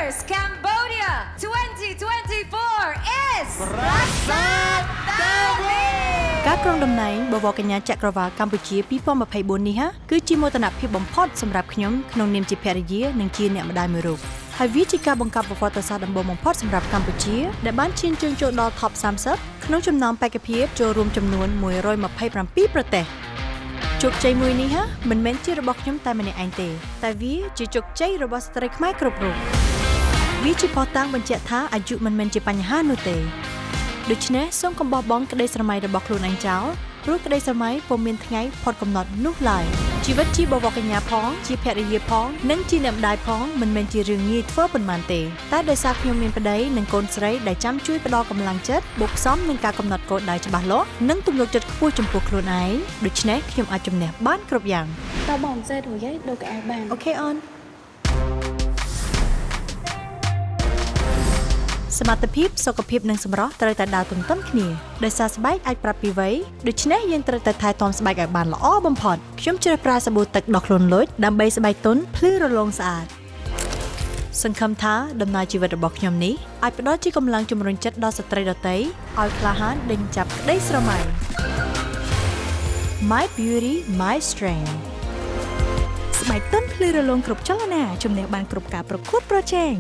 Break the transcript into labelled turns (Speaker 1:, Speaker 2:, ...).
Speaker 1: Miss Cambodia 2024 is Prasad Dewi
Speaker 2: ការក្រុងតំណែងបវរកញ្ញាចក្រវាលកម្ពុជា2024នេះគឺជាមោទនភាពបំផុតសម្រាប់ខ្ញុំក្នុងនាមជាភរិយានិងជាអ្នកម្ដាយមួយរូបហើយវាជាការបង្កើតប្រវត្តិសាស្ត្រដំបូងបំផុតសម្រាប់កម្ពុជាដែលបានឈានជើងចូលដល់ Top 30ក្នុងចំណោមបេក្ខភាពចូលរួមចំនួន127ប្រទេសជោគជ័យមួយនេះមិនមែនជារបស់ខ្ញុំតែម្នាក់ឯងទេតែវាជាជោគជ័យរបស់ស្ត្រីខ្មែរគ្រប់រូបវាជាភស្តុតាងបញ្ជាក់ថាអាយុមិនមែនជាបញ្ហានោះទេដូច្នេះសូមកុំបោះបង់ក្តីស្រមៃរបស់ខ្លួនឯងចោលព្រោះក្តីស្រមៃពុំមានថ្ងៃផុតកំណត់នោះឡើយជីវិតជាបវរកញ្ញាផងជាភរិយាផងនិងជាអ្នកម្ដាយផងមិនមែនជារឿងងាយធ្វើប៉ុន្មានទេតែដោយសារខ្ញុំមានប្តីនិងកូនស្រីដែលចាំជួយផ្ដល់កម្លាំងចិត្តបូកផ្សំនឹងការកំណត់គោលដៅច្បាស់លាស់និងទំនុកចិត្តខ្ពស់ចំពោះខ្លួនឯងដូច្នេះខ្ញុំអាចជំនះបានគ្រប់យ៉ាង
Speaker 3: តើបងសេតរួចហើយដូរកៅអៅបាន
Speaker 2: អូខេអូនសមត្ថភាពសុខភាពនិងសម្រស់ត្រូវតែដើរទន្ទឹមគ្នាដោយសារស្បែកអាចប្រាប់ពីវ័យដូច្នេះយើងត្រូវតែថែទាំស្បែកឲ្យបានល្អបំផុតខ្ញុំជ្រើសប្រើសាប៊ូទឹកដោះខ្លួនលុចដើម្បីស្បែកទន់ភ្លឺរលោងស្អាតសង្ឃឹមថាដំណើរជីវិតរបស់ខ្ញុំនេះអាចផ្ដល់ជាកម្លាំងជំរុញចិត្តដល់ស្ត្រីដទៃឲ្យក្លាហានដេញចាប់ក្តីស្រមៃ My Beauty My Strength ស្បែកទន់ភ្លឺរលោងគ្រប់ចលនាជំនះបានគ្រប់ការប្រកួតប្រជែង